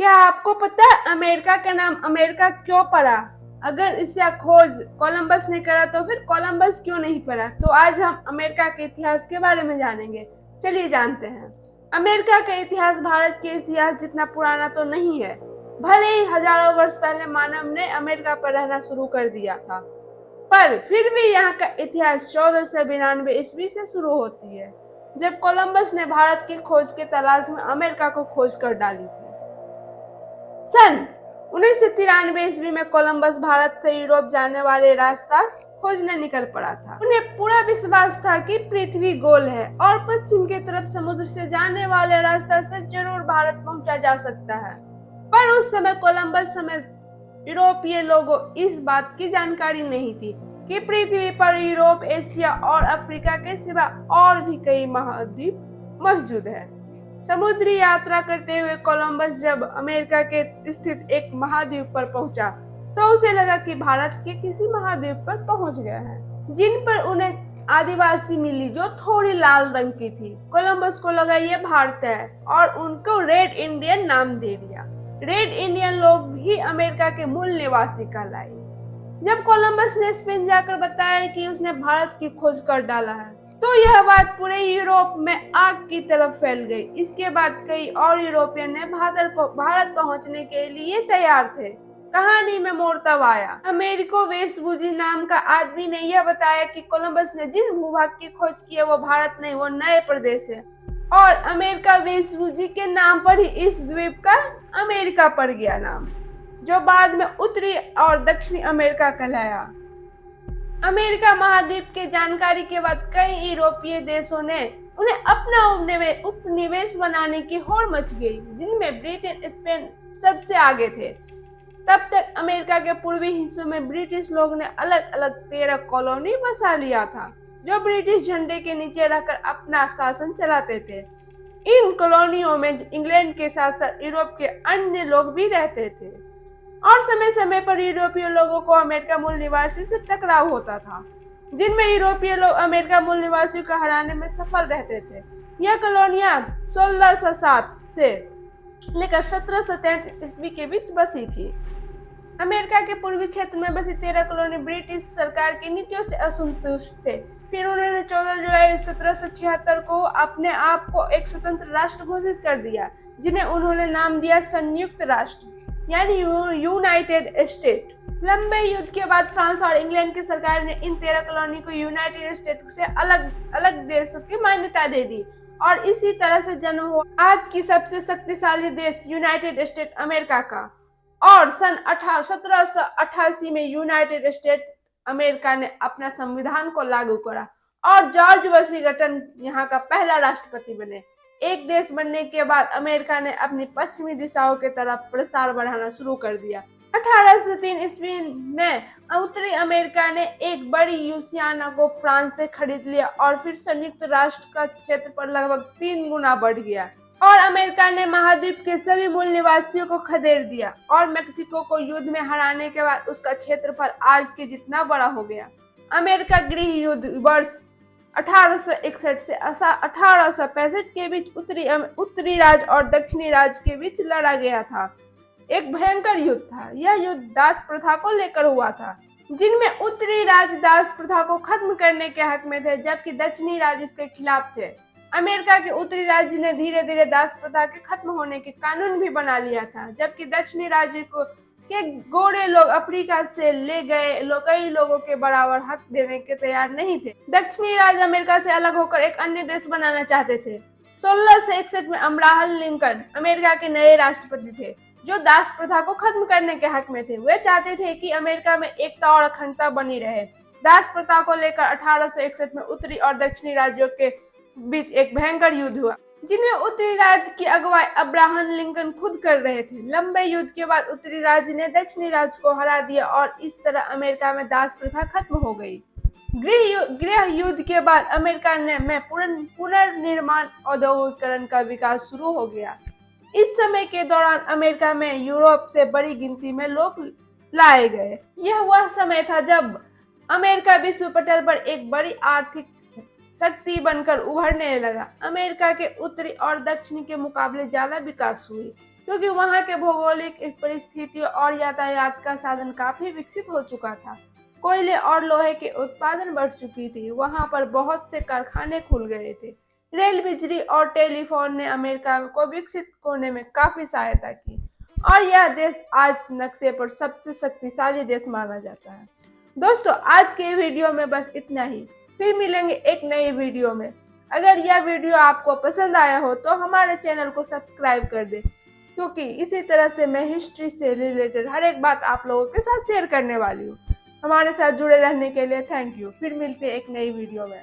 क्या आपको पता है अमेरिका का नाम अमेरिका क्यों पड़ा? अगर इसका खोज कोलंबस ने करा तो फिर कोलंबस क्यों नहीं पड़ा? तो आज हम अमेरिका के इतिहास के बारे में जानेंगे। चलिए जानते हैं। अमेरिका का इतिहास भारत के इतिहास जितना पुराना तो नहीं है। भले ही हजारों वर्ष पहले मानव ने अमेरिका पर रहना शुरू कर दिया था, पर फिर भी यहाँ का इतिहास 1492 ईस्वी से शुरू होती है, जब कोलंबस ने भारत की खोज के तलाश में अमेरिका को खोज कर डाली थी। सन 1993 ईस्वी में कोलंबस भारत से यूरोप जाने वाले रास्ता खोजने निकल पड़ा था। उन्हें पूरा विश्वास था कि पृथ्वी गोल है और पश्चिम की तरफ समुद्र से जाने वाले रास्ता से जरूर भारत पहुंचा जा सकता है। पर उस समय कोलंबस समेत यूरोपीय लोगों इस बात की जानकारी नहीं थी कि पृथ्वी पर यूरोप, एशिया और अफ्रीका के सिवा और भी कई महाद्वीप मौजूद है। समुद्री यात्रा करते हुए कोलंबस जब अमेरिका के स्थित एक महाद्वीप पर पहुंचा, तो उसे लगा कि भारत के किसी महाद्वीप पर पहुंच गया है, जिन पर उन्हें आदिवासी मिली जो थोड़ी लाल रंग की थी। कोलंबस को लगा ये भारत है और उनको रेड इंडियन नाम दे दिया। रेड इंडियन लोग ही अमेरिका के मूल निवासी कहलाए। जब कोलंबस ने स्पेन जाकर बताया कि उसने भारत की खोज कर डाला है, तो यह बात पूरे यूरोप में आग की तरफ फैल गई। इसके बाद कई और यूरोपियन ने भारत पहुंचने के लिए तैयार थे। कहानी में मोड़ तब आया। अमेरिको वेस्पुजी नाम का आदमी ने यह बताया कि कोलंबस ने जिन भूभाग की खोज की है वो भारत नहीं, वो नए प्रदेश है, और अमेरिका वेस्पुजी के नाम पर ही इस द्वीप का अमेरिका पड़ गया नाम, जो बाद में उत्तरी और दक्षिणी अमेरिका कहलाया। अमेरिका महाद्वीप के जानकारी के बाद कई यूरोपीय देशों ने उन्हें अपना उपनिवेश बनाने की होड़ मच गई, जिनमें ब्रिटेन, स्पेन सबसे आगे थे। तब तक अमेरिका के पूर्वी हिस्सों में ब्रिटिश लोग ने अलग अलग 13 कॉलोनी बसा लिया था, जो ब्रिटिश झंडे के नीचे रहकर अपना शासन चलाते थे। इन कॉलोनियों में इंग्लैंड के साथ साथ यूरोप के अन्य लोग भी रहते थे, और समय समय पर यूरोपीय लोगों को अमेरिका मूल निवासी से टकराव होता था, जिनमें यूरोपीय लोग अमेरिका मूल निवासियों को हराने में सफल रहते थे। यह कॉलोनियां 1607 से लेकर 1733 ईस्वी के बीच बसी थी। अमेरिका के पूर्वी क्षेत्र में बसी 13 कॉलोनी ब्रिटिश सरकार की नीतियों से असंतुष्ट थे। फिर उन्होंने 14 जुलाई 1776 को अपने आप को एक स्वतंत्र राष्ट्र घोषित कर दिया, जिन्हें उन्होंने नाम दिया संयुक्त राष्ट्र, यानी यूनाइटेड स्टेट। लंबे युद्ध के बाद फ्रांस और इंग्लैंड की सरकार ने इन 13 कॉलोनी को यूनाइटेड स्टेट से अलग अलग देशों की मान्यता दे दी, और इसी तरह से जन्म हुआ आज की सबसे शक्तिशाली देश यूनाइटेड स्टेट अमेरिका का। और सन 1788 में यूनाइटेड स्टेट अमेरिका ने अपना संविधान को लागू करा और जॉर्ज वाशिंगटन यहाँ का पहला राष्ट्रपति बने। एक देश बनने के बाद अमेरिका ने अपनी पश्चिमी दिशाओं की तरफ प्रसार बढ़ाना शुरू कर दिया। 1803 ईस्वी में उत्तरी अमेरिका ने एक बड़ी यूसियाना को फ्रांस से खरीद लिया, और फिर संयुक्त राष्ट्र का क्षेत्रफल लगभग 3 गुना बढ़ गया, और अमेरिका ने महाद्वीप के सभी मूल निवासियों को खदेड़ दिया, और मेक्सिको को युद्ध में हराने के बाद उसका क्षेत्रफल आज के जितना बड़ा हो गया। अमेरिका गृह युद्ध वर्ष 1861 से 1865 के बीच उत्तरी राज्य और दक्षिणी राज्य के बीच लड़ा गया था। एक भयंकर युद्ध था। यह युद्ध दास प्रथा को लेकर हुआ था, जिनमें उत्तरी राज्य दास प्रथा को खत्म करने के हक में थे, जबकि दक्षिणी राज्य इसके खिलाफ थे। अमेरिका के उत्तरी राज्य ने धीरे धीरे दास प्रथा के खत्म होने के कानून भी बना लिया था, जबकि दक्षिणी राज्य के गोरे लोग अफ्रीका से ले गए कई लोगों के बराबर हक देने के तैयार नहीं थे। दक्षिणी राज्य अमेरिका से अलग होकर एक अन्य देश बनाना चाहते थे। 1661 में अब्राहम लिंकन अमेरिका के नए राष्ट्रपति थे, जो दास प्रथा को खत्म करने के हक में थे। वे चाहते थे कि अमेरिका में एकता और अखंडता बनी रहे। दास प्रथा को लेकर 1861 में उत्तरी और दक्षिणी राज्यों के बीच एक भयंकर युद्ध हुआ, जिनमें उत्तरी राज्य की अगुवाई अब्राहम लिंकन खुद कर रहे थे। लंबे युद्ध के बाद उत्तरी राज्य ने दक्षिणी राज्य को हरा दिया, और इस तरह अमेरिका में दास प्रथा खत्म हो गई। गृह युद्ध के बाद अमेरिका में पुनर्निर्माण औद्योगिकरण का विकास शुरू हो गया। इस समय के दौरान अमेरिका में यूरोप से बड़ी गिनती में लोग लाए गए। यह वह समय था जब अमेरिका विश्व पटल पर एक बड़ी आर्थिक शक्ति बनकर उभरने लगा। अमेरिका के उत्तरी और दक्षिणी के मुकाबले ज्यादा विकास हुई। क्योंकि वहाँ के भौगोलिक परिस्थितियों और यातायात का साधन काफी विकसित हो चुका था। कोयले और लोहे के उत्पादन बढ़ चुकी थी। वहाँ पर बहुत से कारखाने खुल गए थे। रेल, बिजली और टेलीफोन ने अमेरिका को विकसित होने में काफी सहायता की और यह देश आज नक्शे पर सबसे शक्तिशाली देश माना जाता है। दोस्तों, आज के वीडियो में बस इतना ही। फिर मिलेंगे एक नई वीडियो में। अगर यह वीडियो आपको पसंद आया हो तो हमारे चैनल को सब्सक्राइब कर दें, क्योंकि इसी तरह से मैं हिस्ट्री से रिलेटेड हर एक बात आप लोगों के साथ शेयर करने वाली हूँ। हमारे साथ जुड़े रहने के लिए थैंक यू। फिर मिलते हैं एक नई वीडियो में।